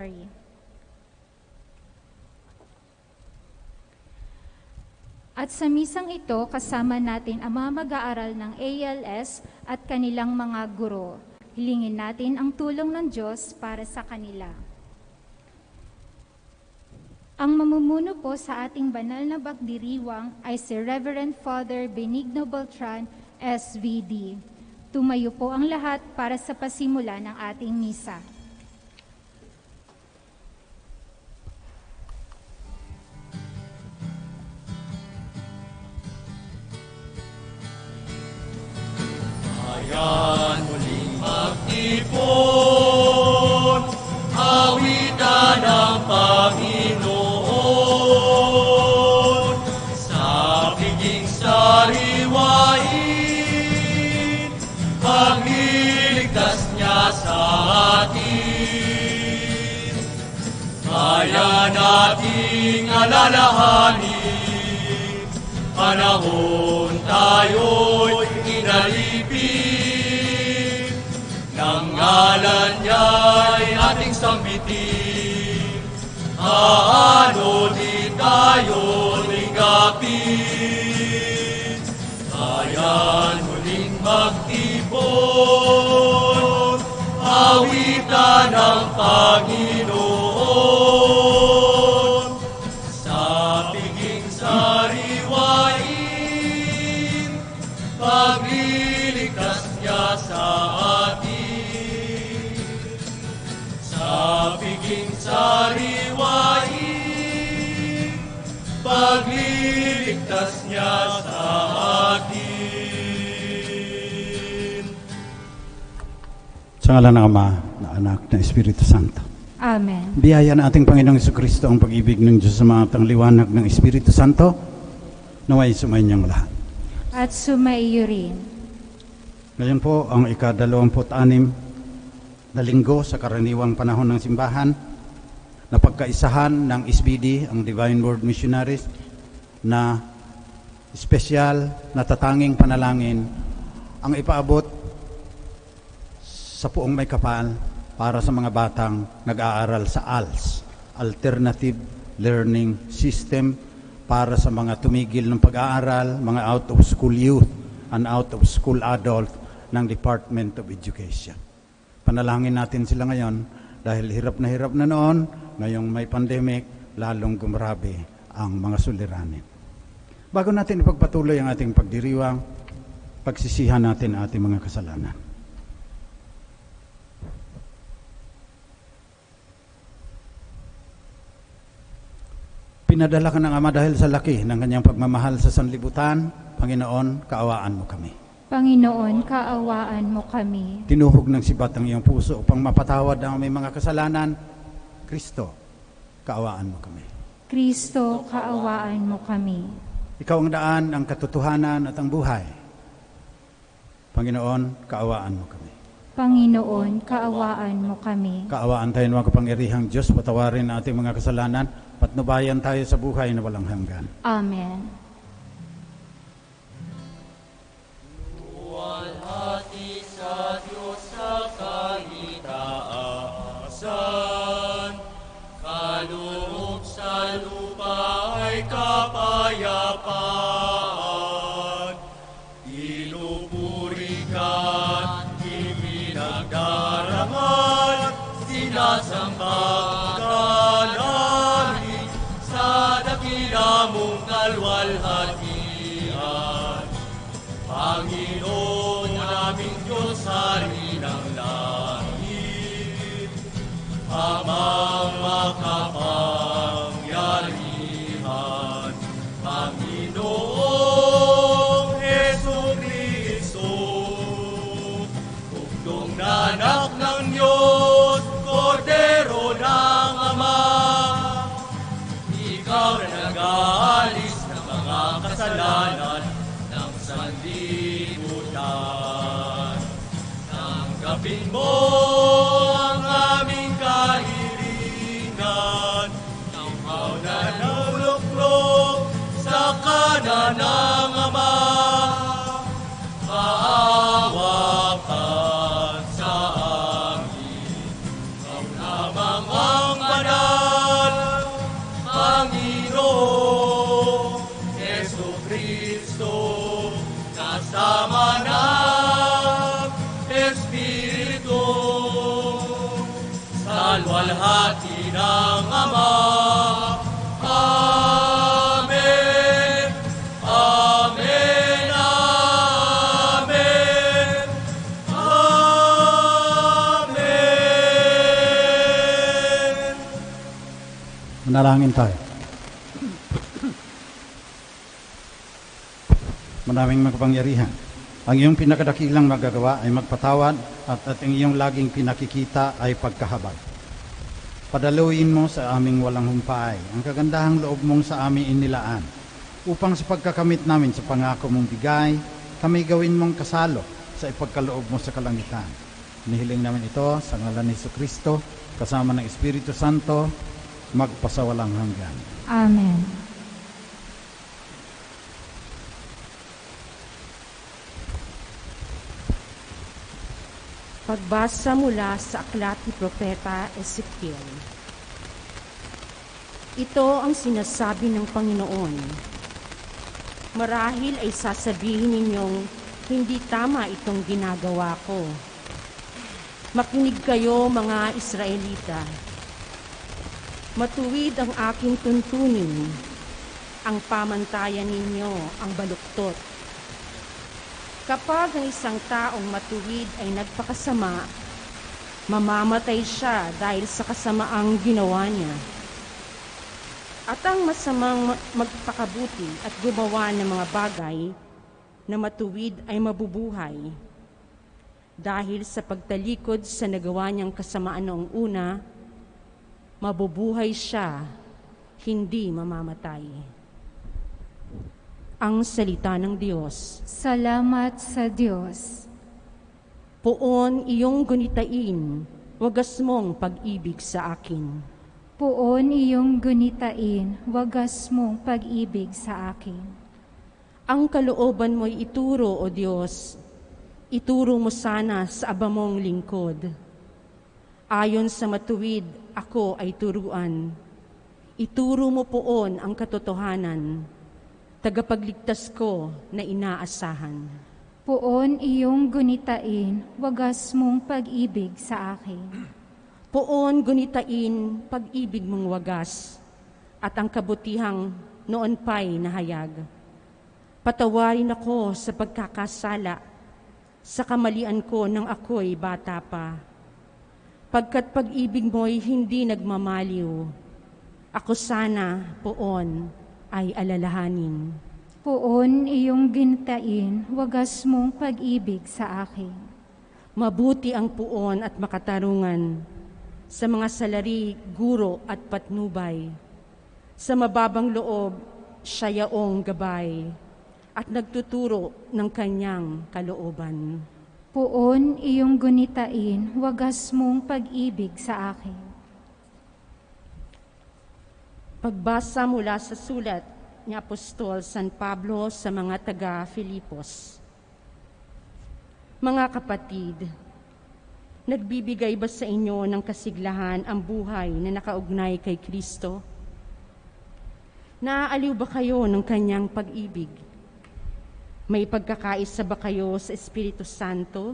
Mary. At sa misang ito, kasama natin ang mga mag-aaral ng ALS at kanilang mga guro. Hilingin natin ang tulong ng Diyos para sa kanila. Ang mamumuno po sa ating banal na bagdiriwang ay si Reverend Father Benigno Beltran, SVD. Tumayo po ang lahat para sa pasimula ng ating misa. Ayan, muling magtipon, awitan ng Panginoon, sa piging sariwain, pagliligtas niya sa atin. Kaya nating alalahanin, panahon tayo'y inalipin, ng ngalan niya'y ating sambitin, aano di tayo ligapin. Ayan, muling magtipon, awitan ng Panginoon, sa piging sariwain, pagliligtas niya sa atin. Sa piging sariwain, pagliligtas niya sa atin. Sa ngalan ng Ama, na Anak, na Espiritu Santo. Amen. Biyaya na ating Panginoong Jesucristo ang pag-ibig ng Diyos sa mga liwanag ng Espiritu Santo, naway sumayinyong lahat. At sumaiyo rin. Ngayon po ang ika-26 na linggo sa karaniwang panahon ng simbahan na pagkaisahan ng SBD, ang Divine Word Missionaries, na espesyal na tatanging panalangin ang ipaabot sa puong may kapal para sa mga batang nag-aaral sa ALS, Alternative Learning System, para sa mga tumigil ng pag-aaral, mga out-of-school youth and out-of-school adult ng Department of Education. Panalangin natin sila ngayon dahil hirap na noon, ngayong may pandemic, lalong gumrabe ang mga suliranin. Bago natin ipagpatuloy ang ating pagdiriwang, pagsisihan natin ang ating mga kasalanan. Pinadala ka ng Ama dahil sa laki ng kanyang pagmamahal sa sanlibutan. Panginoon, kaawaan mo kami. Panginoon, kaawaan mo kami. Tinuhog ng sibat ang iyong puso upang mapatawad ang aming mga kasalanan. Kristo, kaawaan mo kami. Kristo, kaawaan mo kami. Ikaw ang daan, ang katotohanan at ang buhay. Panginoon, kaawaan mo kami. Panginoon, kaawaan mo kami. Kaawaan tayo ng mga kapangyarihang Diyos, patawarin ang ating mga kasalanan, patnubayan tayo sa buhay na walang hanggan. Amen. Luwalhati sa Diyos sa kahitaasan, kaloob sa lupa ay kapayapaan. Pinupuri ka, ipinagdarangal, sinasamba ka namin sa dakila mong kalwalhatian. Panginoon naming Diyos, Hari ng langit, Amang makapangyarihan, Panginoong Jesucristo, Bugtong na anak ng Diyos, Kordero ng Ama, Ikaw na nag-aalis ng mga kasalanan ng sanlibutan. Tanggapin mo ang aming kahilingan, ikaw na naluluklok sa kanan ng Ama. Maawa ka sa amin, ikaw lamang ang luwalhati ng Ama. Amen. Amen. Amen. Amen. Manalangin tayo. Maraming magpangyarihan. Ang iyong pinakadakilang magagawa ay magpatawad at ang iyong laging pinakikita ay pagkahabag. Padaluin mo sa aming walang humpay ang kagandahang loob mong sa aming inilaan upang sa pagkakamit namin sa pangako mong bigay, kami gawin mong kasalo sa ipagkaloob mo sa kalangitan. Nihiling namin ito sa ngalan ni Jesucristo kasama ng Espiritu Santo magpasawalang hanggan. Amen. Pagbasa mula sa aklat ni Propeta Ezekiel. Ito ang sinasabi ng Panginoon. Marahil ay sasabihin ninyong hindi tama itong ginagawa ko. Makinig kayo mga Israelita. Matuwid ang aking tuntunin. Ang pamantayan ninyo ang baluktot. Kapag ang isang taong matuwid ay nagpakasama, mamamatay siya dahil sa kasamaang ginawa niya. At ang masamang magpakabuti at gumawa ng mga bagay na matuwid ay mabubuhay. Dahil sa pagtalikod sa nagawa niyang kasamaan noong una, mabubuhay siya, hindi mamamatay. Ang salita ng Diyos. Salamat sa Diyos. Poon iyong gunitain, wagas mong pag-ibig sa akin. Poon iyong gunitain, wagas mong pag-ibig sa akin. Ang kalooban mo'y ituro, O Diyos, ituro mo sana sa aba mong lingkod. Ayon sa matuwid, ako ay turuan. Ituro mo poon ang katotohanan, tagapagligtas ko na inaasahan. Poon iyong gunitain, wagas mong pag-ibig sa akin. Poon gunitain pag-ibig mong wagas, at ang kabutihang noon pa'y nahayag. Patawarin ako sa pagkakasala, sa kamalian ko nang ako'y bata pa. Pagkat pag-ibig mo'y hindi nagmamaliw, ako sana, poon, ay alalahanin. Poon iyong ginitain, wagas mong pag-ibig sa akin. Mabuti ang puon at makatarungan sa mga salari, guro at patnubay. Sa mababang loob, siya yaong gabay at nagtuturo ng kanyang kalooban. Poon iyong gunitain, wagas mong pag-ibig sa akin. Pagbasa mula sa sulat ni Apostol San Pablo sa mga taga-Filipos. Mga kapatid, nagbibigay ba sa inyo ng kasiglahan ang buhay na nakaugnay kay Kristo? Naaaliw ba kayo ng kanyang pag-ibig? May pagkakaisa ba kayo sa Espiritu Santo?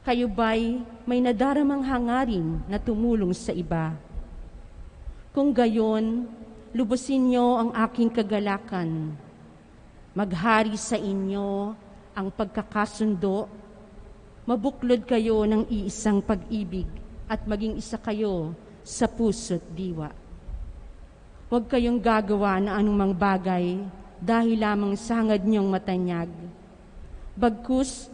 Kayo ba'y may nadaramang hangarin na tumulong sa iba? Kung gayon, lubusin niyo ang aking kagalakan. Maghari sa inyo ang pagkakasundo. Mabuklod kayo ng iisang pag-ibig at maging isa kayo sa puso't diwa. Huwag kayong gagawa na anumang bagay dahil lamang sa hangad niyong matanyag. Bagkus,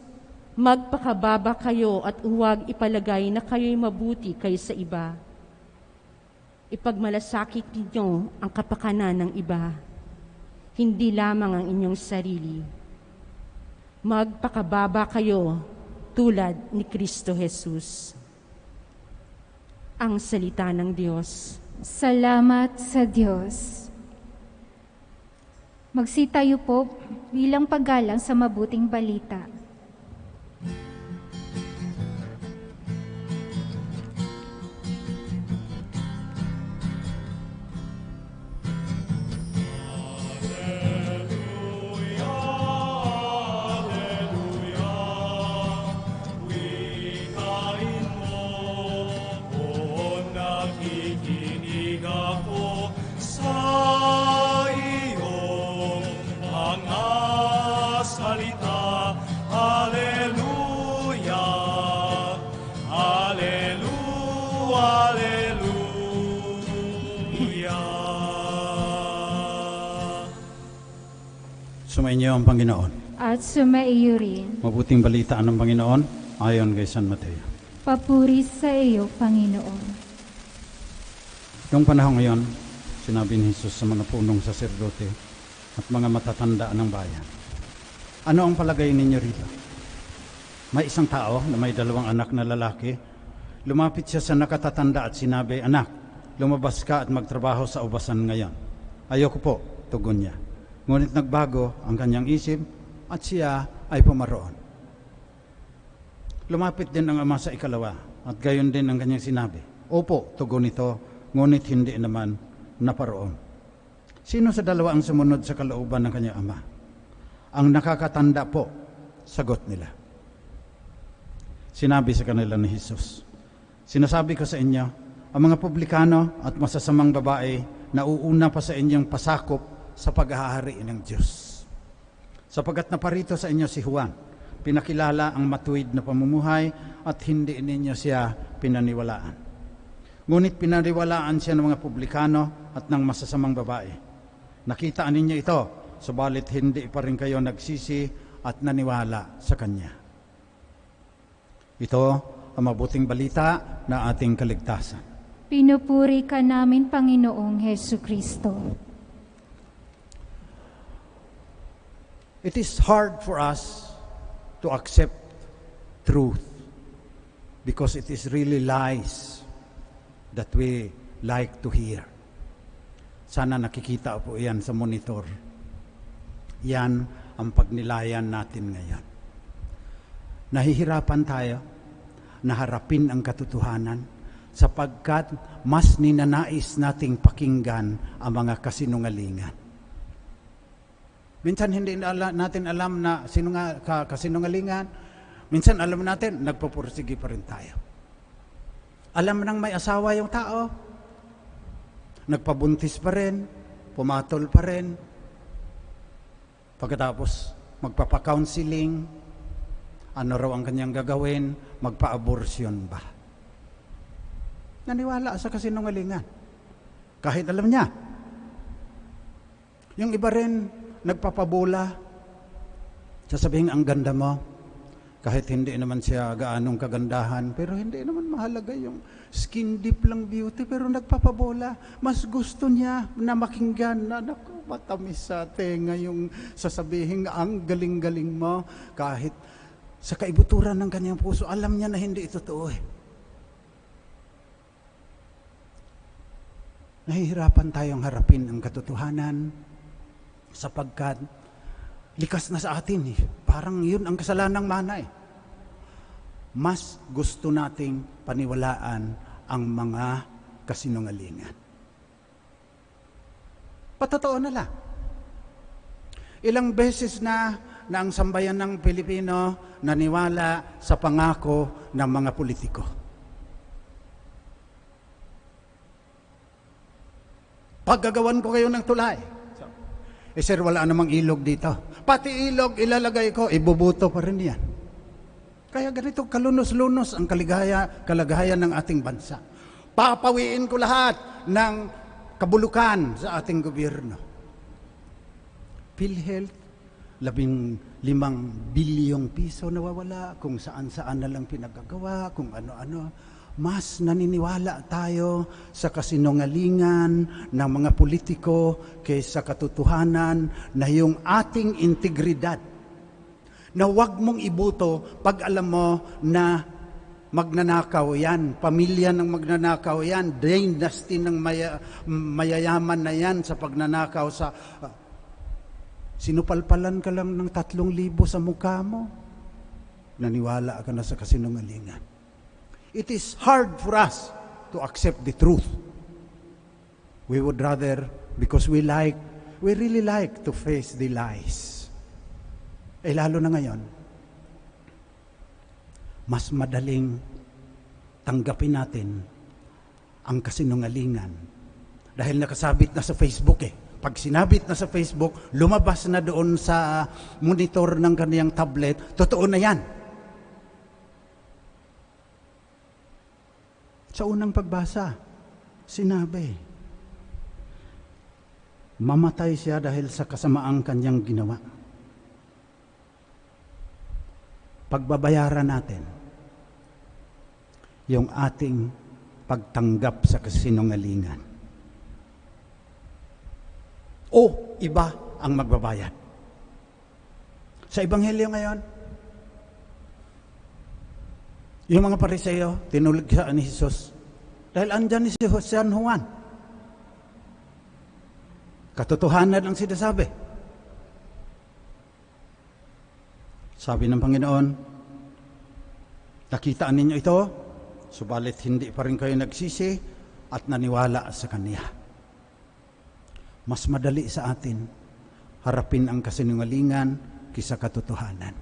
magpakababa kayo at huwag ipalagay na kayo'y mabuti kaysa iba. Ipagmalasakit ninyo ang kapakanan ng iba, hindi lamang ang inyong sarili. Magpakababa kayo tulad ni Kristo Jesus. Ang salita ng Diyos. Salamat sa Diyos. Magsitayo po bilang paggalang sa mabuting balita. Sumainyo ang Panginoon. At sumaiyo rin. Mabuting balita ng Panginoon ayon kay San Mateo. Papuri sa iyo, Panginoon. Noong panahon ngayon, sinabi ni Jesus sa mga punong saserdote at mga matatanda ng bayan, ano ang palagay ninyo rito? May isang tao na may 2 anak na lalaki. Lumapit siya sa nakatatanda at sinabi, "Anak, lumabas ka at magtrabaho sa ubasan ngayon." "Ayoko po," tugon niya. Ngunit nagbago ang kanyang isip at siya ay pumaroon. Lumapit din ang ama sa ikalawa at gayon din ang kanyang sinabi. "Opo," tugon ito, ngunit hindi naman naparoon. Sino sa dalawa ang sumunod sa kalooban ng kanyang ama? Ang nakakatanda po, sagot nila. Sinabi sa kanila ni Jesus, "Sinasabi ko sa inyo, ang mga publikano at masasamang babae nauuna pa sa inyong pasakop sa paghahari ng Diyos. Sapagkat naparito sa inyo si Juan, pinakilala ang matuwid na pamumuhay at hindi ninyo siya pinaniwalaan. Ngunit pinaniwalaan siya ng mga publikano at ng masasamang babae. Nakita ninyo ito, subalit hindi pa rin kayo nagsisi at naniwala sa Kanya." Ito ang mabuting balita na ating kaligtasan. Pinupuri ka namin, Panginoong Hesu Kristo. It is hard for us to accept truth because it is really lies that we like to hear. Sana nakikita po yan sa monitor. Yan ang pagnilayan natin ngayon. Nahihirapan tayo na harapin ang katotohanan sapagkat mas ninanais nating pakinggan ang mga kasinungalingan. Minsan hindi natin alam na kasinungalingan. Minsan alam natin, nagpupursige pa rin tayo. Alam nang may asawa yung tao, nagpabuntis pa rin, pumatol pa rin. Pagkatapos magpapa-counseling, ano raw ang kanyang gagawin, magpa-abortion ba? Naniwala sa kasinungalingan. Kahit alam niya. Yung iba rin, nagpapabola. Sasabihin, ang ganda mo. Kahit hindi naman siya gaanong kagandahan, pero hindi naman mahalaga yung skin deep lang beauty, pero nagpapabola. Mas gusto niya na makinggan na, naku, matamis sa tenga yung sasabihin, ang galing-galing mo. Kahit sa kaibuturan ng kanyang puso, alam niya na hindi ito totoo eh. Nahihirapan tayong harapin ang katotohanan sapagkat likas na sa atin eh. Parang yun ang kasalanang mana eh. Mas gusto nating paniwalaan ang mga kasinungalingan. Patotoo na lang. Ilang beses na ang sambayan ng Pilipino naniwala sa pangako ng mga politiko. Paggagawan ko kayo ng tulay. Sir, wala namang ilog dito. Pati ilog ilalagay ko, ibubuto pa rin yan. Kaya ganito kalunos-lunos ang kalagayan ng ating bansa. Papawiin ko lahat ng kabulukan sa ating gobyerno. PhilHealth, 15 bilyong piso nawawala, kung saan-saan na lang pinagagawa, kung ano-ano. Mas naniniwala tayo sa kasinungalingan ng mga politiko kaysa katotohanan na yung ating integridad. Na huwag mong ibuto pag alam mo na magnanakaw yan, pamilya ng magnanakaw yan, dynasty ng mayayaman na yan sa pagnanakaw sa... Sinupalpalan ka lang ng 3,000 sa mukha mo. Naniwala ka na sa kasinungalingan. It is hard for us to accept the truth. We would rather, because we really like to face the lies. Eh lalo na ngayon, mas madaling tanggapin natin ang kasinungalingan dahil nakasabit na sa Facebook eh. Pag sinabit na sa Facebook, lumabas na doon sa monitor ng kaniyang tablet, totoo na yan. Sa unang pagbasa, sinabi, mamatay siya dahil sa kasamaang kanyang ginawa. pagbabayaran natin yung ating pagtanggap sa kasinungalingan. O iba ang magbabayad. Sa Ebanghelyo ngayon, yung mga Pariseo, tinuligsa ni Jesus. Dahil andyan ni San Juan. Katotohanan ang sinasabi. Sabi ng Panginoon, nakitaan ninyo ito, subalit hindi pa rin kayo nagsisi at naniwala sa Kanya. Mas madali sa atin harapin ang kasinungalingan kaysa katotohanan.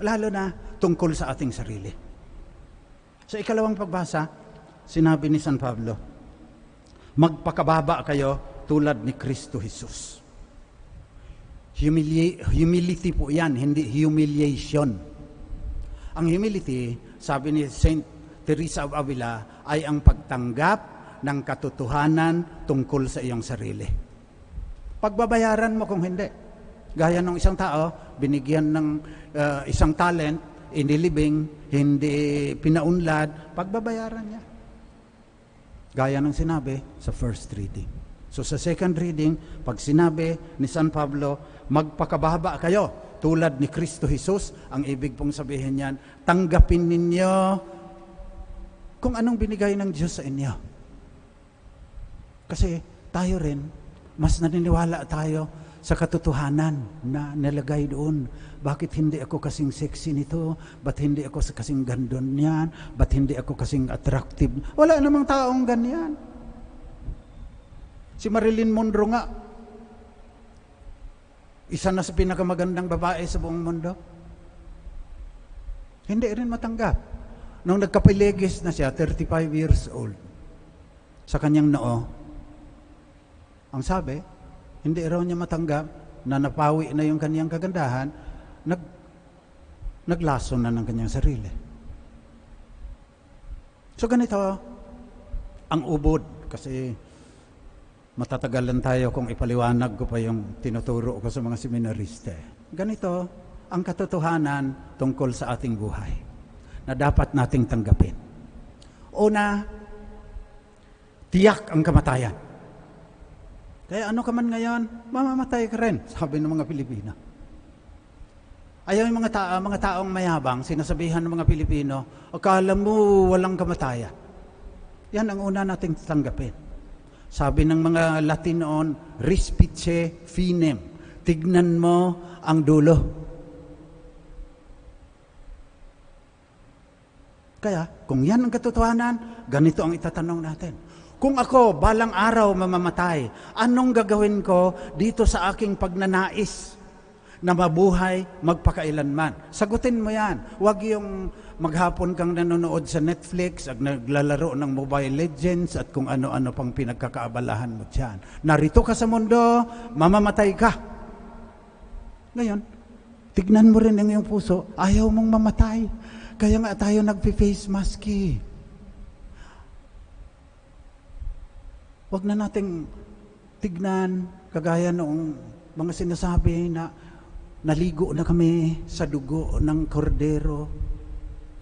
Lalo na tungkol sa ating sarili. Sa ikalawang pagbasa, sinabi ni San Pablo, magpakababa kayo tulad ni Kristo Jesus. Humility po yan, hindi humiliation. Ang humility, sabi ni Saint Teresa of Avila, ay ang pagtanggap ng katotohanan tungkol sa iyong sarili. Pagbabayaran mo kung hindi. Gaya ng isang tao, binigyan ng isang talent, inilibing, hindi pinaunlad, pagbabayaran niya. Gaya ng sinabi sa first reading. So sa second reading, pag sinabi ni San Pablo, magpakababa kayo tulad ni Kristo Jesus, ang ibig pong sabihin niyan, tanggapin ninyo kung anong binigay ng Diyos sa inyo. Kasi tayo rin, mas naniniwala tayo sa katotohanan na nilagay doon. Bakit hindi ako kasing sexy nito? Ba't hindi ako kasing gandon niyan? Ba't hindi ako kasing attractive? Wala namang taong ganyan. Si Marilyn Monroe nga, isa na sa pinakamagandang babae sa buong mundo. Hindi rin matanggap. Nung nagkapiligis na siya, 35 years old, sa kanyang noo, ang sabi, hindi raw niya matanggap na napawi na yung kanyang kagandahan, naglason na ng kanyang sarili. So ganito, ang ubod, kasi matatagalan tayo kung ipaliwanag ko pa yung tinuturo ko sa mga seminariste. Ganito, ang katotohanan tungkol sa ating buhay na dapat nating tanggapin. Una, tiyak ang kamatayan. Kaya ano ka man ngayon, mamamatay ka rin, sabi ng mga Pilipino. Ayaw yung mga taong mayabang, sinasabihan ng mga Pilipino, akala mo walang kamatayan. Yan ang una nating tanggapin. Sabi ng mga Latin noon, respice finem, tignan mo ang dulo. Kaya, kung yan ang katotohanan, ganito ang itatanong natin. Kung ako, balang araw mamamatay, anong gagawin ko dito sa aking pagnanais na mabuhay magpakailanman? Sagutin mo yan. Huwag yung maghapon kang nanonood sa Netflix at naglalaro ng Mobile Legends at kung ano-ano pang pinagkakaabalahan mo dyan. Narito ka sa mundo, mamamatay ka. Ngayon, tignan mo rin ang iyong puso, ayaw mong mamatay. Kaya nga tayo nagpi-face mask eh. Huwag na nating tignan, kagaya noong mga sinasabi na naligo na kami sa dugo ng kordero.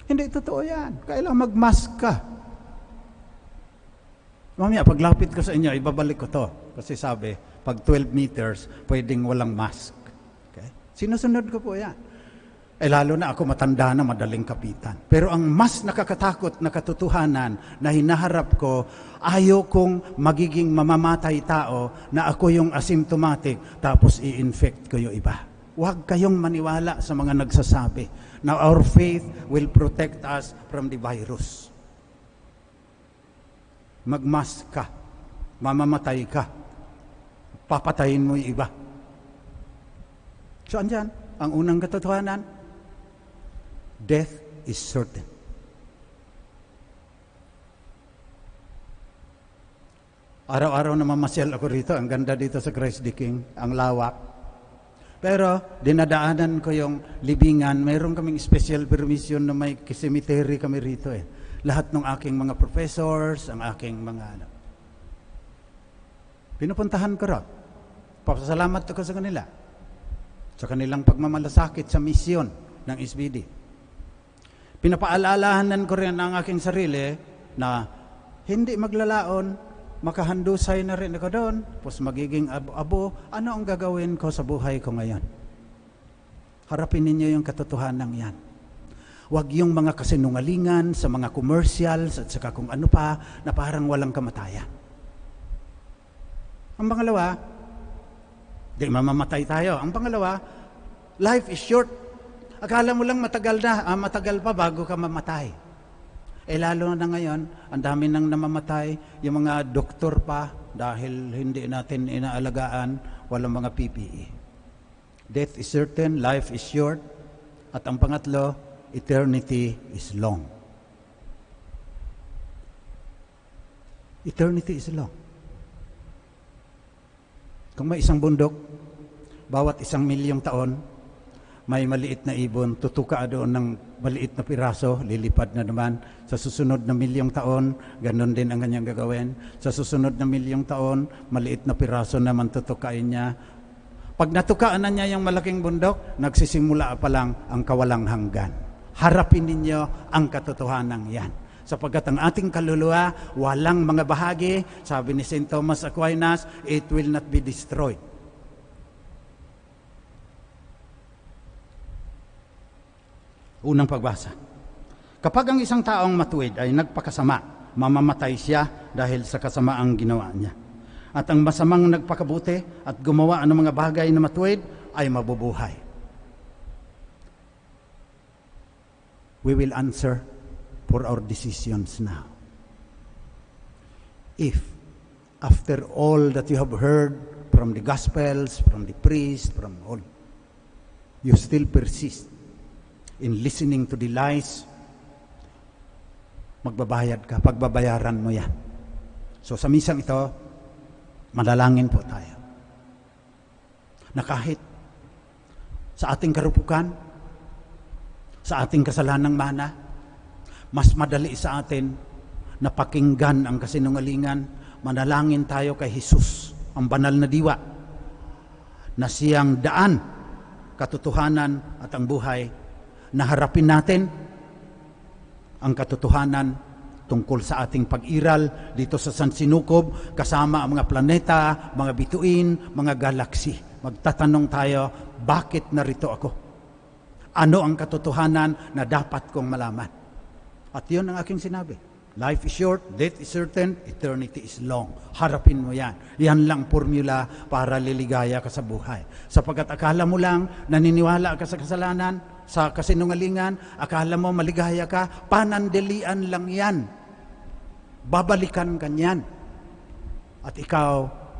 Hindi totoo yan. Kailangan mag-mask ka. Mamaya, paglapit ko sa inyo, ibabalik ko to. Kasi sabi, pag 12 meters, pwedeng walang mask. Okay? Sinusunod ko po yan. Lalo na ako matanda na madaling kapitan. Pero ang mas nakakatakot na katotohanan na hinaharap ko, ayaw kong magiging mamamatay tao na ako yung asymptomatic tapos i-infect ko yung iba. Huwag kayong maniwala sa mga nagsasabi na our faith will protect us from the virus. Magmask ka, mamamatay ka, papatayin mo yung iba. So andyan, ang unang katotohanan, death is certain. Araw-araw na mamasyal ako rito. Ang ganda dito sa Christ the King. Ang lawak. Pero dinadaanan ko yung libingan. Mayroon kaming special permission na may cemetery kami rito eh. Lahat ng aking mga professors, ang aking mga pinupuntahan ko rin. Papasalamat ako sa kanila. Sa kanilang pagmamalasakit sa misyon ng SBD. Pinapaalalahanan ko rin ang aking sarili na hindi maglalaon, makahandusay na rin ako doon, tapos magiging abo, ano ang gagawin ko sa buhay ko ngayon? Harapin ninyo yung katotohanan yan. Huwag yung mga kasinungalingan sa mga commercials at saka kung ano pa na parang walang kamatayan. Ang pangalawa, di mamamatay tayo. Ang pangalawa, life is short. Akala mo lang matagal pa bago ka mamatay. Lalo na ngayon, ang dami nang namamatay, yung mga doktor pa, dahil hindi natin inaalagaan, walang mga PPE. Death is certain, life is short, at ang pangatlo, eternity is long. Eternity is long. Kung may isang bundok, bawat 1,000,000 taon, may maliit na ibon, tutuka doon ng maliit na piraso, lilipad na naman. Sa susunod na 1,000,000 taon, ganun din ang kanyang gagawin. Sa susunod na 1,000,000 taon, maliit na piraso naman tutukain niya. Pag natukaan na niya yung malaking bundok, nagsisimula pa lang ang kawalang hanggan. Harapin ninyo ang katotohanan yan. Sapagkat ang ating kaluluwa, walang mga bahagi, sabi ni St. Thomas Aquinas, it will not be destroyed. Unang pagbasa. Kapag ang isang taong matuwid ay nagpakasama, mamamatay siya dahil sa kasamaang ginawa niya. At ang masamang nagpakabuti at gumawa ng mga bagay na matuwid ay mabubuhay. We will answer for our decisions now. If, after all that you have heard from the Gospels, from the priest, from all, you still persist in listening to the lies, magbabayad ka, pagbabayaran mo yan. So sa misang ito, manalangin po tayo. Na kahit sa ating karupukan, sa ating kasalanang mana, mas madali sa atin na pakinggan ang kasinungalingan, manalangin tayo kay Jesus, ang banal na diwa, na siyang daan, katotohanan at ang buhay, na harapin natin ang katotohanan tungkol sa ating pag-iral dito sa San Sinukob, kasama ang mga planeta, mga bituin, mga galaksi. Magtatanong tayo, bakit narito ako? Ano ang katotohanan na dapat kong malaman? At yun ang aking sinabi. Life is short, death is certain, eternity is long. Harapin mo yan. Yan lang formula para liligaya ka sa buhay. Sapagkat akala mo lang, naniniwala ka sa kasalanan, sa kasinungalingan, akala mo maligaya ka, panandalian lang yan. Babalikan ka niyan. At ikaw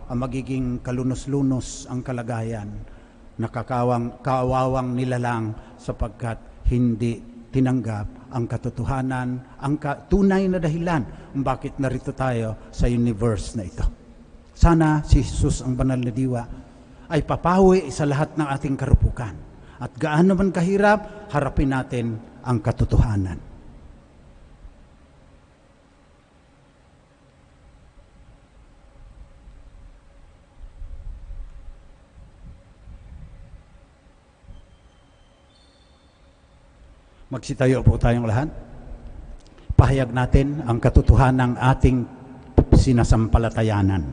ang magiging kalunos-lunos ang kalagayan, nakakawawang nilalang sapagkat hindi tinanggap ang katotohanan, ang tunay na dahilan bakit narito tayo sa universe na ito. Sana si Jesus, ang banal na diwa, ay papawi sa lahat ng ating karupukan. At gaano man kahirap, harapin natin ang katotohanan. Magsitayo po tayong lahat. Pahayag natin ang katotohanan ng ating sinasampalatayanan.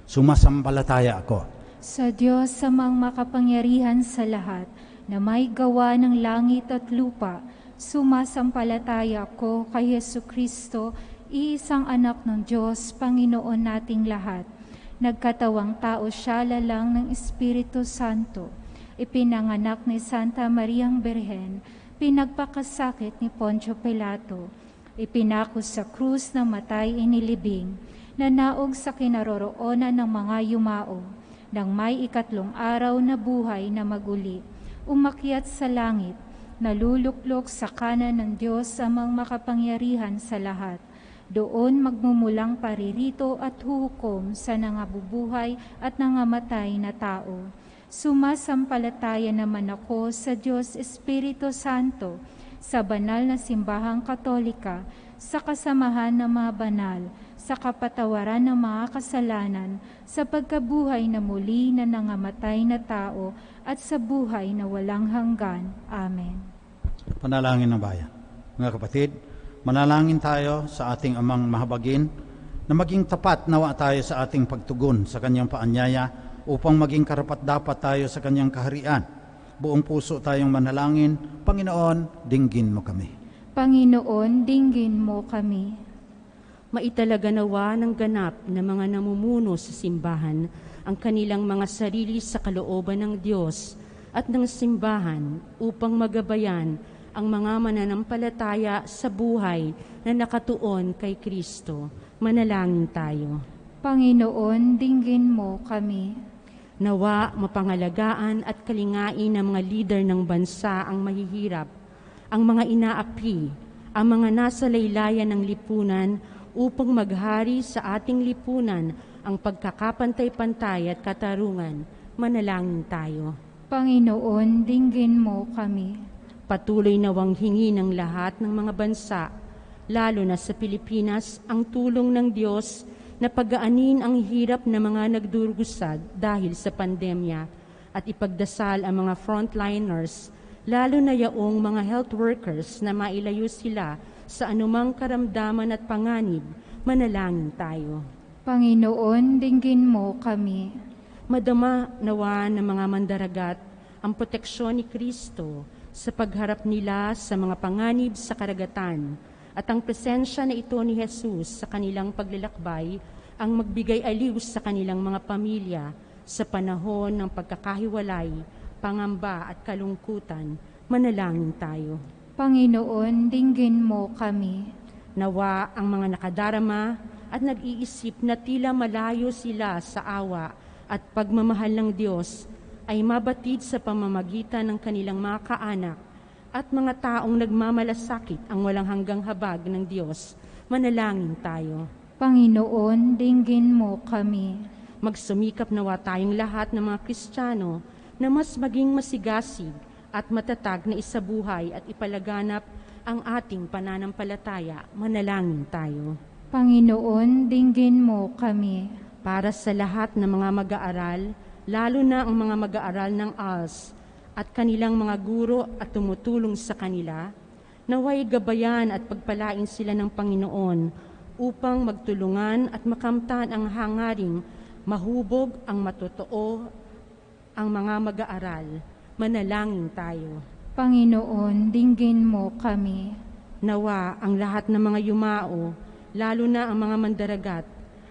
Sumasampalataya ako Sa Diyos samang makapangyarihan sa lahat, na may gawa ng langit at lupa, sumasampalataya ako kay Jesucristo, iisang anak ng Diyos, Panginoon nating lahat. Nagkatawang tao siya lalang ng Espiritu Santo, ipinanganak ni Santa Mariang Birhen, pinagpakasakit ni Poncio Pilato, ipinako sa krus ng matay inilibing, nanaog sa kinaroroonan ng mga yumao, nang may 3 araw na buhay na maguli, umakyat sa langit, naluluklok sa kanan ng Diyos amang makapangyarihan sa lahat. Doon magmumulang paririto at huhukom sa nangabubuhay at nangamatay na tao. Sumasampalataya naman ako sa Diyos Espiritu Santo, sa banal na simbahang Katolika, sa kasamahan ng mga banal, sa kapatawaran ng mga kasalanan, sa pagkabuhay na muli na nangamatay na tao, at sa buhay na walang hanggan. Amen. Panalangin ng bayan. Mga kapatid, manalangin tayo sa ating amang mahabagin na maging tapat nawa tayo sa ating pagtugon sa kanyang paanyaya upang maging karapat-dapat tayo sa kanyang kaharian. Buong puso tayong manalangin, Panginoon, dinggin mo kami. Panginoon, dinggin mo kami. Maitalaga nawa ng ganap na mga namumuno sa simbahan ang kanilang mga sarili sa kalooban ng Diyos at ng simbahan upang magabayan ang mga mananampalataya sa buhay na nakatuon kay Kristo. Manalangin tayo. Panginoon, dinggin mo kami. Nawa mapangalagaan at kalingain ng mga lider ng bansa ang mahihirap, ang mga inaapi, ang mga nasa laylayan ng lipunan upang maghari sa ating lipunan ang pagkakapantay-pantay at katarungan. Manalangin tayo. Panginoon, dinggin mo kami. Patuloy nawang hingi ng lahat ng mga bansa, lalo na sa Pilipinas, ang tulong ng Diyos na pagaanin ang hirap na mga nagdurugusad dahil sa pandemya at ipagdasal ang mga frontliners, lalo na yaong mga health workers na mailayo sila sa anumang karamdaman at panganib. Manalangin tayo. Panginoon, dinggin mo kami. Madama nawa ng mga mandaragat ang proteksyon ni Kristo sa pagharap nila sa mga panganib sa karagatan at ang presensya na ito ni Jesus sa kanilang paglalakbay ang magbigay aliw sa kanilang mga pamilya sa panahon ng pagkakahiwalay, pangamba at kalungkutan. Manalangin tayo. Panginoon, dinggin mo kami. Nawa ang mga nakadarama at nag-iisip na tila malayo sila sa awa at pagmamahal ng Diyos ay mabatid sa pamamagitan ng kanilang mga kaanak at mga taong nagmamalasakit ang walang hanggang habag ng Diyos. Manalangin tayo. Panginoon, dinggin mo kami. Magsumikap nawa tayong lahat ng mga Kristiyano na mas maging masigasig at matatag na isabuhay at ipalaganap ang ating pananampalataya. Manalangin tayo. Panginoon, dinggin mo kami. Para sa lahat ng mga mag-aaral, lalo na ang mga mag-aaral ng ALS at kanilang mga guro at tumutulong sa kanila, naway gabayan at pagpalain sila ng Panginoon upang magtulungan at makamtan ang hangaring mahubog ang matotoo ang mga mag-aaral. Manalangin tayo. Panginoon, dinggin mo kami. Nawa ang lahat ng mga yumao, lalo na ang mga mandaragat,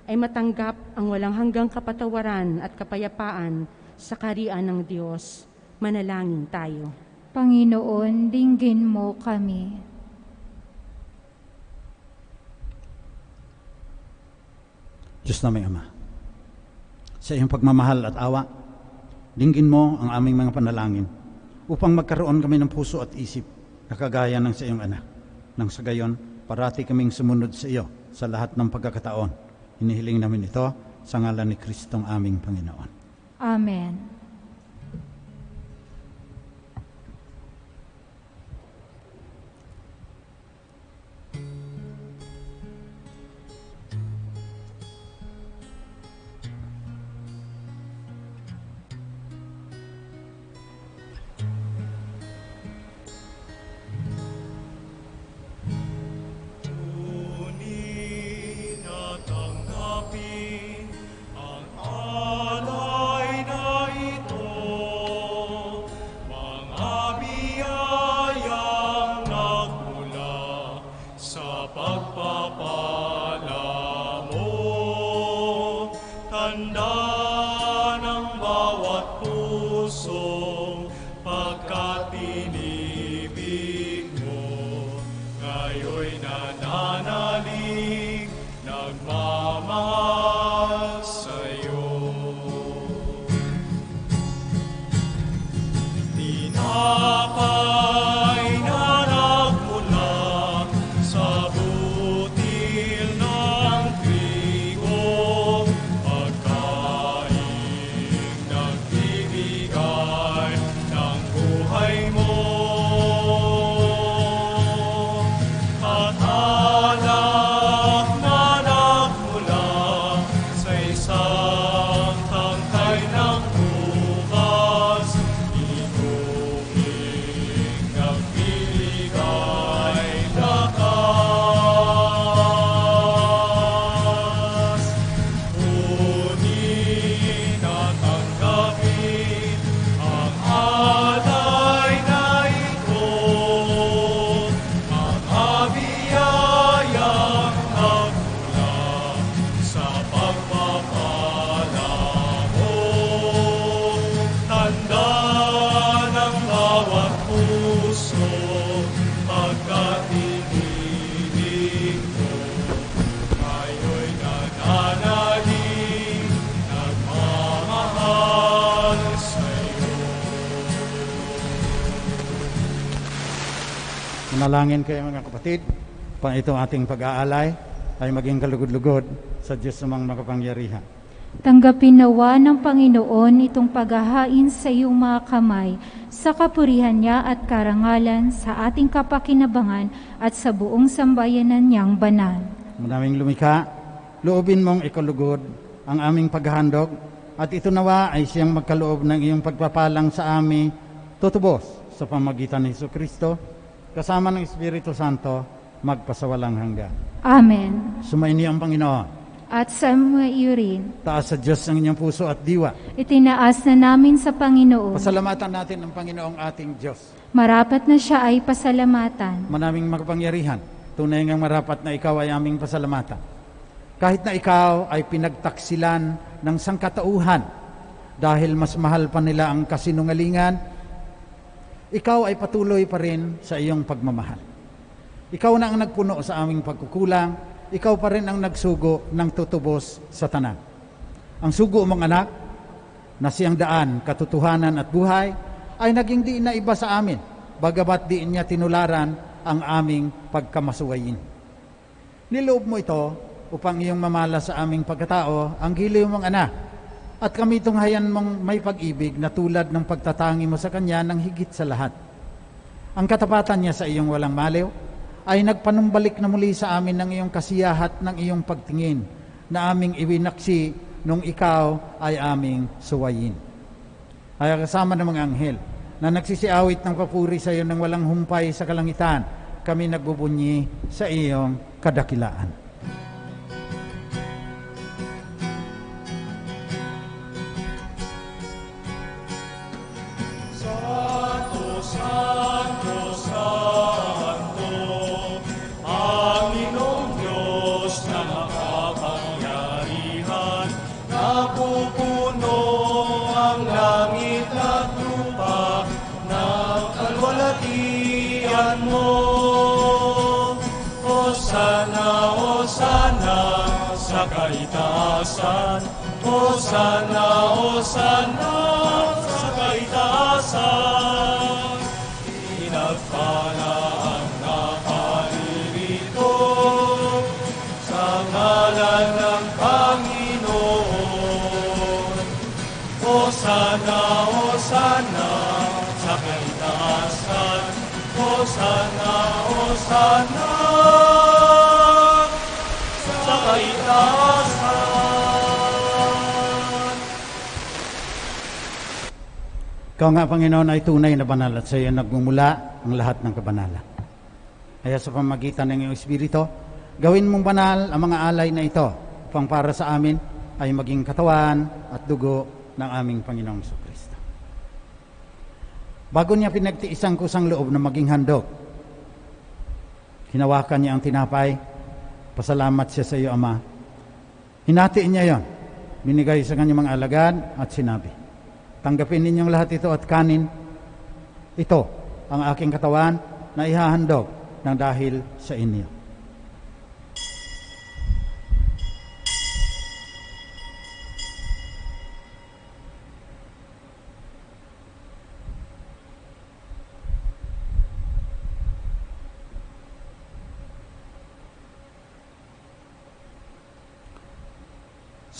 ay matanggap ang walang hanggang kapatawaran at kapayapaan sa kaharian ng Diyos. Manalangin tayo. Panginoon, dinggin mo kami. Diyos naming Ama, sa iyong pagmamahal at awa, dinggin mo ang aming mga panalangin upang magkaroon kami ng puso at isip na kagaya ng sa iyong anak. Nang sa gayon, parati kaming sumunod sa iyo sa lahat ng pagkakataon. Hinihiling namin ito sa ngalan ni Kristong aming Panginoon. Amen. Tunay na tanggapin ang alay na ito, mga biyayang nagmula sa pagpapala mo. Tanda ng bawat pusong pagkat inibig mo, ngayo'y nananalig, nagmamahal sa'yo. Tinapay na nagmula sa butil ng trigo, pagkat Manalangin kayo mga kapatid, pa itong ating pag-aalay ay maging kalugod-lugod sa Diyos namang makapangyarihan. Tanggapin nawa ng Panginoon itong paghahain sa iyong mga kamay sa kapurihan niya at karangalan sa ating kapakinabangan at sa buong sambayanan niyang banal. Manaming lumikha, loobin mong ikalugod ang aming paghahandog at ito nawa ay siyang magkaloob ng iyong pagpapalang sa amin tutubos sa pamagitan ni Jesucristo kasama ng Espiritu Santo magpasawalang hanggan. Amen. Sumainyo ang Panginoon. At sa mga iyo rin, Taas sa Diyos ang inyong puso at diwa. itinaas na namin sa Panginoon. Pasalamatan natin ang Panginoong ating Diyos. Marapat na siya ay pasalamatan. Manaming makapangyarihan, tunay ngang marapat na ikaw ay aming pasalamatan. Kahit na ikaw ay pinagtaksilan ng sangkatauhan dahil mas mahal pa nila ang kasinungalingan, ikaw ay patuloy pa rin sa iyong pagmamahal. Ikaw na ang nagpuno sa aming pagkukulang, ikaw pa rin ang nagsugo ng tutubos sa tanan. Ang sugo mong anak, na siyang daan, katotohanan at buhay, ay naging di na iba sa amin, bagamat di niya tinularan ang aming pagkamasuwayin. Niloob mo ito upang iyong mamala sa aming pagkatao ang giliw mong anak, at kami tunghayan mong may pag-ibig na tulad ng pagtatangi mo sa kanya ng higit sa lahat. Ang katapatan niya sa iyong walang maliw, ay nagpanumbalik na muli sa amin ng iyong kasiyahat ng iyong pagtingin na aming iwinaksi nung ikaw ay aming suwayin. Ay kasama ng mga anghel na nagsisiawit ng papuri sa iyo ng walang humpay sa kalangitan, kami nagbubunyi sa iyong kadakilaan. Kaitaasan, Hosana, Hosana, sa kaitaasan. Pinagpala ang nakaririto sa ngalan ng Panginoon. Hosana, Hosana, sa kaitaasan. Hosana, Hosana, sa kaitaasan. Ikaw nga, Panginoon, ay tunay na banal at sa iyo nagmumula ang lahat ng kabanalan. Kaya sa pamagitan ng iyong Espiritu, gawin mong banal ang mga alay na ito upang para sa amin ay maging katawan at dugo ng aming Panginoong Jesucristo. Bago niya pinagtiisang kusang loob na maging handog, hinawakan niya ang tinapay, pasalamat siya sa iyo, Ama. Hinatiin niya yon, binigay sa kanyang mga alagad at sinabi, tanggapin ninyong lahat ito at kanin. Ito ang aking katawan na ihahandog ng dahil sa inyo.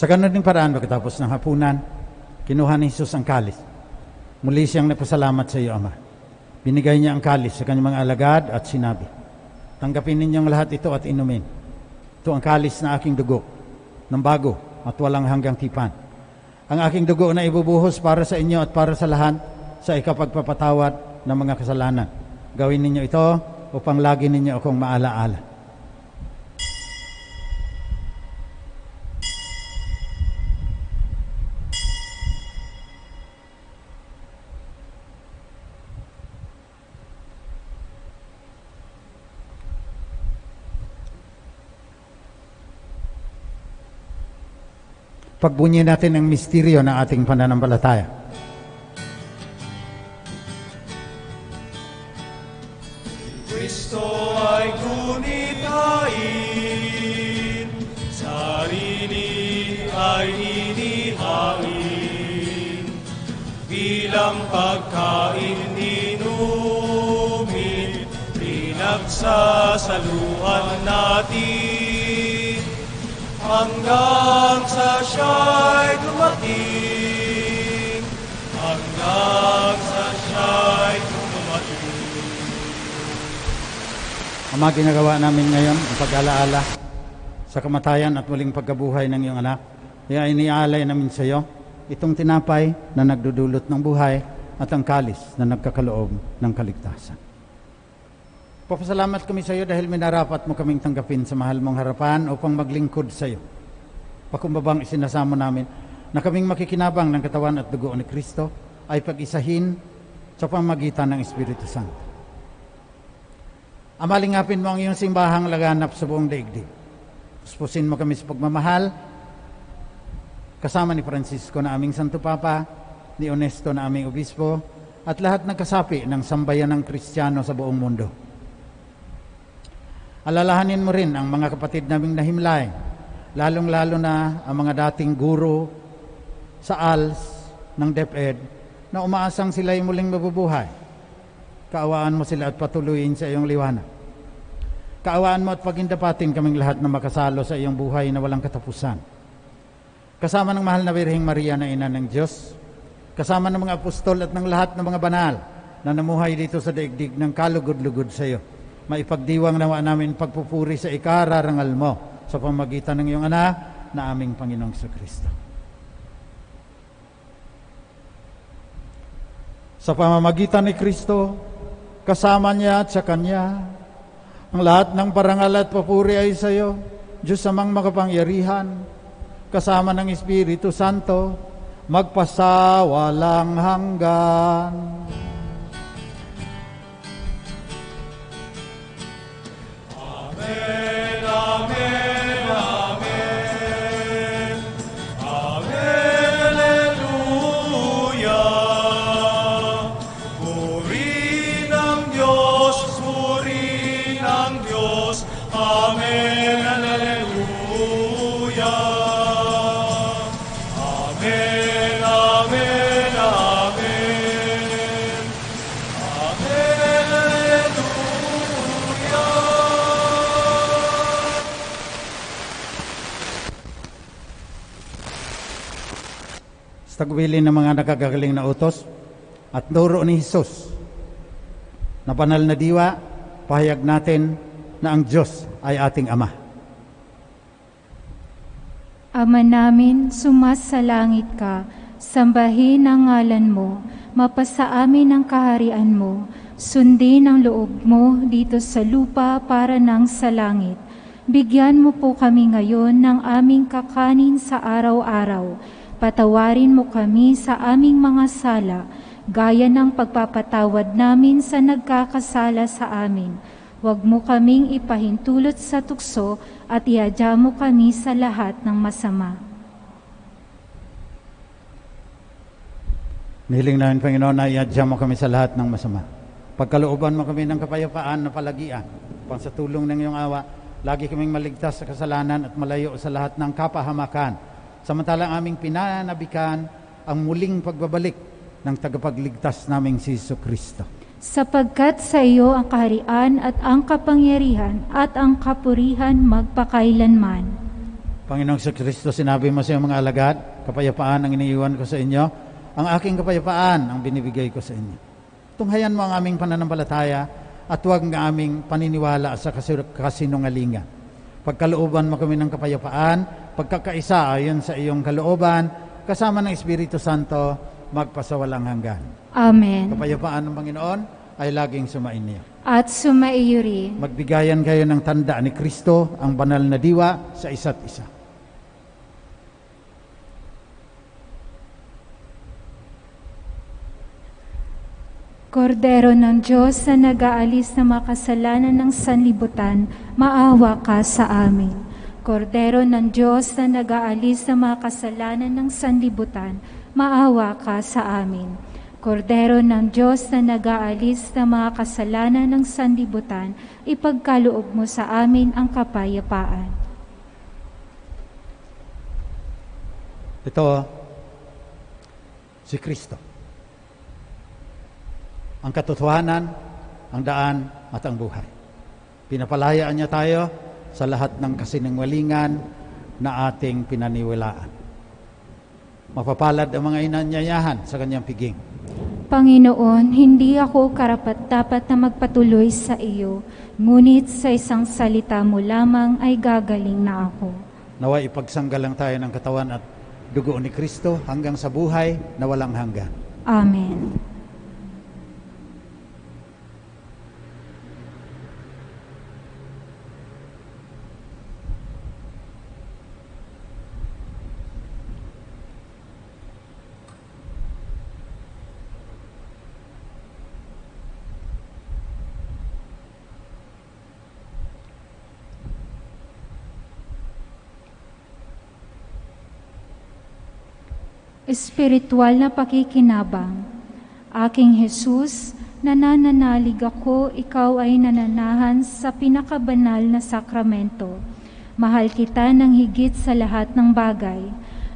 Sa ganun ding paraan, pagkatapos ng hapunan, kinuha ni Jesus ang kalis. Muli siyang nagpasalamat sa iyo, Ama. Binigay niya ang kalis sa kanyang mga alagad at sinabi, tanggapin ninyong lahat ito at inumin. Ito ang kalis na aking dugo, ng bago at walang hanggang tipan. Ang aking dugo na ibubuhos para sa inyo at para sa lahat sa ikapagpapatawad ng mga kasalanan. Gawin ninyo ito upang lagi ninyo akong maalaala. Pagbunyi natin ang misteryo ng ating pananampalataya. Kristo ay gunitain, sarili ay inihain, bilang pagkain inumin, pinag pagsasaluhan natin hanggang sa siya'y dumating, hanggang sa siya'y dumating. Ama, ginagawa namin ngayon ang pag-alaala sa kamatayan at muling pagkabuhay ng iyong anak. Kaya iniaalay namin sa iyo itong tinapay na nagdudulot ng buhay at ang kalis na nagkakaloob ng kaligtasan. Papasalamat kami sa iyo dahil minarapat mo kaming tanggapin sa mahal mong harapan upang maglingkod sa iyo. Pakumbabang isinasamo namin na kaming makikinabang ng katawan at dugo ni Kristo ay pag-isahin sa pamamagitan ng Espiritu Santo. Amalingapin mo ang iyong simbahang laganap sa buong daigdig. Puspusin mo kami sa pagmamahal, kasama ni Francisco na aming Santo Papa, ni Onesto na aming Obispo, at lahat ng kasapi ng sambayan ng Kristiyano sa buong mundo. Alalahanin mo rin ang mga kapatid naming nahimlay, lalong-lalo na ang mga dating guro sa ALS ng DepEd na umaasang sila'y muling mabubuhay. Kaawaan mo sila at patuloyin sa iyong liwanag. Kaawaan mo at pagindapatin kaming lahat na makasalo sa iyong buhay na walang katapusan. Kasama ng mahal na Birheng Maria na Ina ng Diyos, kasama ng mga apostol at ng lahat ng mga banal na namuhay dito sa daigdig ng kalugod-lugod sa iyo. Maipagdiwang nawa namin pagpupuri sa ikararangal mo sa pamamagitan ng iyong anak na aming Panginoong Kristo. Sa pamamagitan ni Kristo, kasama niya at sa Kanya, ang lahat ng parangal at papuri ay sa iyo, Diyos amang makapangyarihan, kasama ng Espiritu Santo, magpasawalang hanggan. Amen, amen, amen. Amen, alleluia. Puri ng Diyos, puri ng Diyos. Amen, alleluia. Amen, amen, amen. Amen, alleluia. Sa tagbilin ng mga nakagagaling na utos at turo ni Jesus na banal na diwa, pahayag natin na ang Diyos ay ating Ama. Ama namin, sumasalangit ka, sambahin ang ngalan mo, mapasa amin ang kaharian mo, sundin ang loob mo dito sa lupa para nang sa langit. Bigyan mo po kami ngayon ng aming kakanin sa araw-araw. Patawarin mo kami sa aming mga sala, gaya ng pagpapatawad namin sa nagkakasala sa amin. Huwag mo kaming ipahintulot sa tukso at iadya mo kami sa lahat ng masama. Nihiling namin, Panginoon, na iadya mo kami sa lahat ng masama. Pagkalooban mo kami ng kapayapaan na palagian, upang sa tulong ng iyong awa, lagi kaming maligtas sa kasalanan at malayo sa lahat ng kapahamakan. Samantalang aming pinanabikan ang muling pagbabalik ng tagapagligtas naming si Jesucristo. Sapagkat sa iyo ang kaharian at ang kapangyarihan at ang kapurihan magpakailanman. Panginoong Jesucristo, sinabi mo sa iyong mga alagad, kapayapaan ang iniiwan ko sa inyo, ang aking kapayapaan ang binibigay ko sa inyo. Tunghayan mo ang aming pananampalataya at huwag ng aming paniniwala sa kasinungalingan. Pagkalooban mo kami ng kapayapaan, pagkakaisa ayon sa iyong kalooban, kasama ng Espiritu Santo, magpasawalang hanggan. Amen. Kapayapaan ng Panginoon ay laging sumainyo. At sumaiyo rin. Magbigayan kayo ng tanda ni Kristo, ang banal na diwa, sa isa't isa. Kordero ng Diyos na nag-aalis ng mga kasalanan ng sanlibutan, maawa ka sa amin. Kordero ng Diyos na nag-aalis ng mga kasalanan ng sanlibutan, maawa ka sa amin. Kordero ng Diyos na nag-aalis ng mga kasalanan ng sanlibutan, ipagkaloob mo sa amin ang kapayapaan. Ito, si Kristo. Ang katotohanan, ang daan at ang buhay. Pinapalayaan niya tayo sa lahat ng kasinungalingan na ating pinaniwalaan. Mapapalad ang mga inanyayahan sa kanyang piging. Panginoon, hindi ako karapat-dapat na magpatuloy sa iyo, ngunit sa isang salita mo lamang ay gagaling na ako. Naway ipagsanggalang tayo ng katawan at dugo ni Kristo hanggang sa buhay na walang hanggan. Amen. Espiritual na pakikinabang. Aking Jesus, nananalig ako, ikaw ay nananahan sa pinakabanal na sakramento. Mahal kita ng higit sa lahat ng bagay,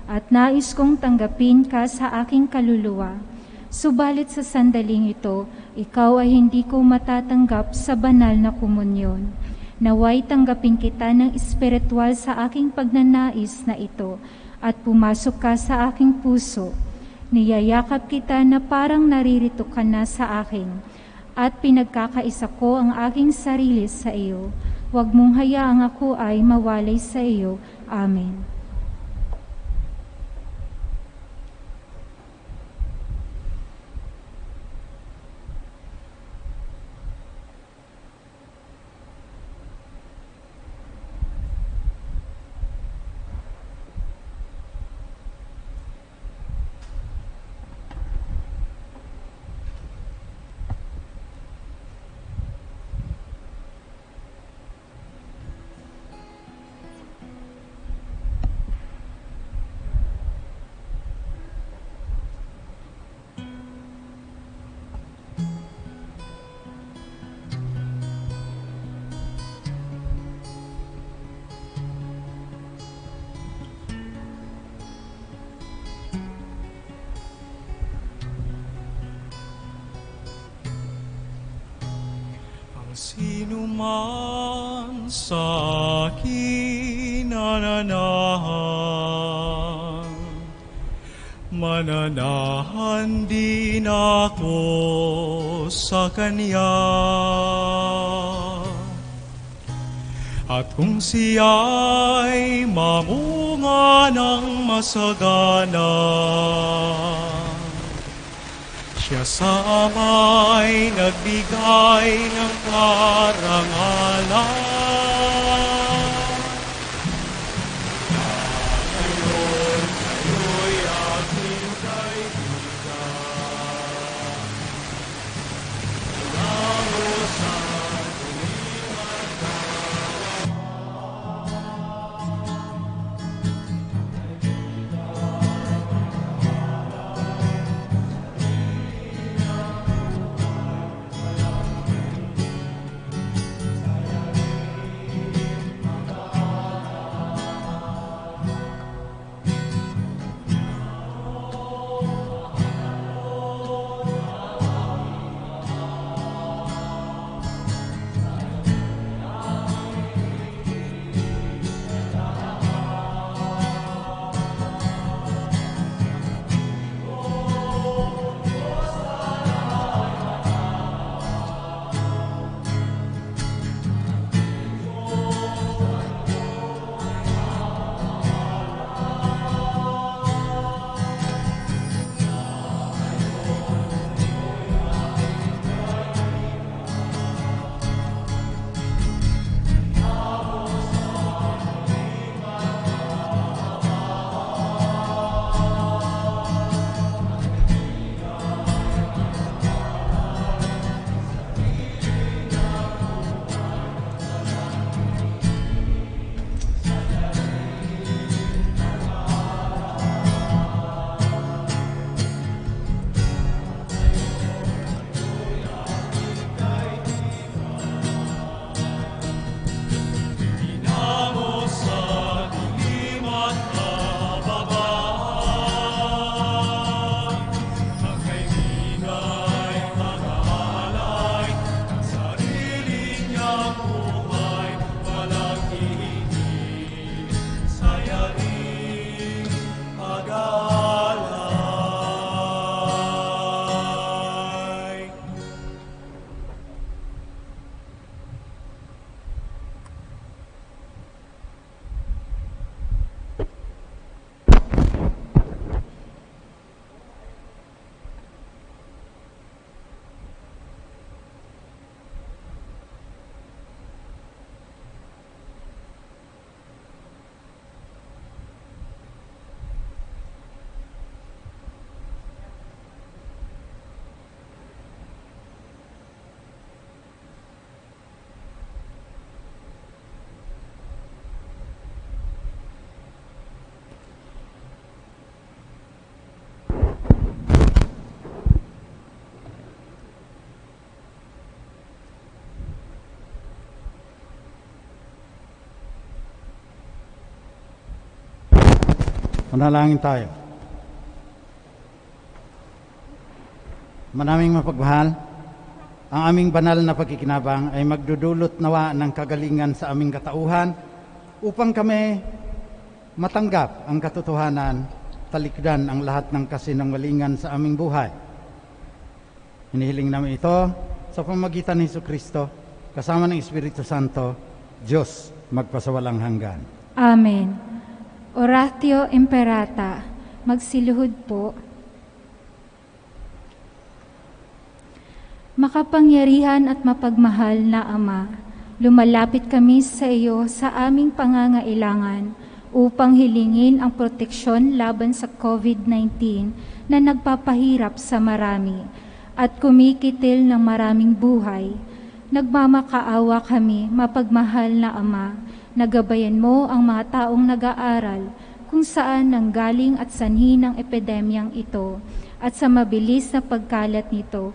at nais kong tanggapin ka sa aking kaluluwa. Subalit sa sandaling ito, ikaw ay hindi ko matatanggap sa banal na komunyon. Naway tanggapin kita ng espiritual sa aking pagnanais na ito, at pumasok ka sa aking puso. Niyayakap kita na parang naririto ka na sa akin, at pinagkakaisa ko ang aking sarili sa iyo. Huwag mong hayaang ako ay mawalay sa iyo. Amen. Sino man sa akin nananahan, mananahan din ako sa Kanya. At kung siya'y mamunga ng masagana, siya sa ama'y nagbigay ng karangalan. Ngayon, kayo'y aking kaibigan. Mulaho sa tuwingan Manalangin tayo. Manaming mapagmahal, ang aming banal na pagkikinabang ay magdudulot nawa ng kagalingan sa aming katauhan upang kami matanggap ang katotohanan, talikdan ang lahat ng kasinungalingan sa aming buhay. Hinihiling namin ito sa pamamagitan ni Jesucristo, kasama ng Espiritu Santo, Diyos magpasawalang hanggan. Amen. Oratio Imperata. Magsiluhod po. Makapangyarihan at mapagmahal na Ama, lumalapit kami sa iyo sa aming pangangailangan upang hilingin ang proteksyon laban sa COVID-19 na nagpapahirap sa marami at kumikitil ng maraming buhay. Nagmamakaawa kami, mapagmahal na Ama, nagabayan mo ang mga taong nag-aaral kung saan nanggaling at sanhi ng epidemyang ito at sa mabilis na pagkalat nito.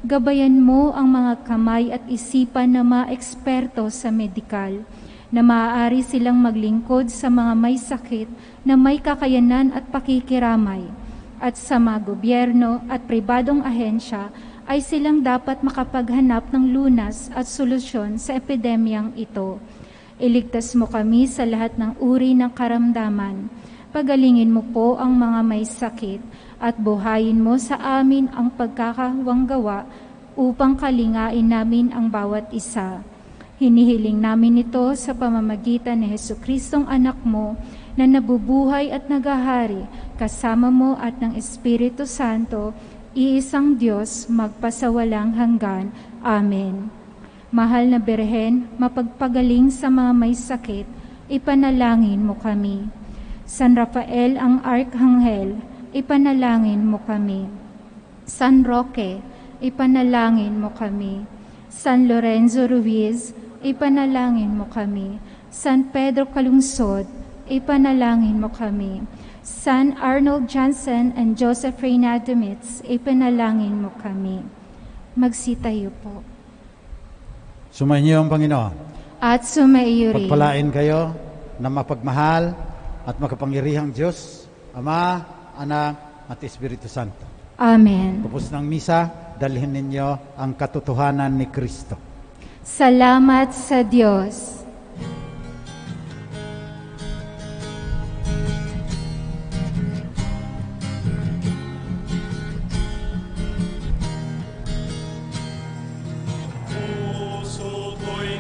Gabayan mo ang mga kamay at isipan ng mga eksperto sa medikal na maaari silang maglingkod sa mga may sakit na may kakayanan at pakikiramay. At sa mga gobyerno at pribadong ahensya ay silang dapat makapaghanap ng lunas at solusyon sa epidemyang ito. Iligtas mo kami sa lahat ng uri ng karamdaman. Pagalingin mo po ang mga may sakit at buhayin mo sa amin ang pagkakawang gawa upang kalingain namin ang bawat isa. Hinihiling namin ito sa pamamagitan ni Jesucristong anak mo na nabubuhay at nagahari kasama mo at ng Espiritu Santo, iisang Diyos magpasawalang hanggan. Amen. Mahal na Birhen, mapagpagaling sa mga may sakit, ipanalangin mo kami. San Rafael ang Arkanghel, ipanalangin mo kami. San Roque, ipanalangin mo kami. San Lorenzo Ruiz, ipanalangin mo kami. San Pedro Calungsod, ipanalangin mo kami. San Arnold Jansen and Joseph Reynaldo Mitz, ipanalangin mo kami. Magsitayo po. Sumainyo ang Panginoon. At sumaiyo rin. Pagpalain kayo na mapagmahal at makapangyarihang Diyos, Ama, Anak, at Espiritu Santo. Amen. Tapos ng misa, dalhin ninyo ang katotohanan ni Kristo. Salamat sa Diyos. Puso ko'y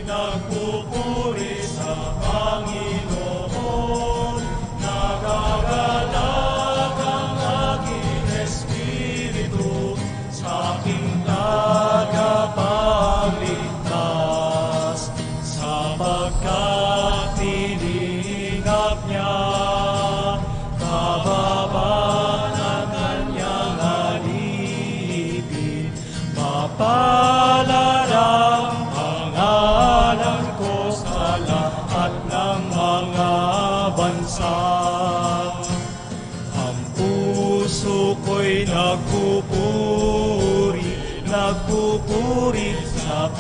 nagpupuri sa Panginoon. Nagagalak ang aking espiritu sa aking tagapagligtas, sapagkat tiningap niya kababa ng kanyang alipin. Mapalad ang pangalan ko sa lahat ng mga bansa. Ang puso ko'y nagpupuri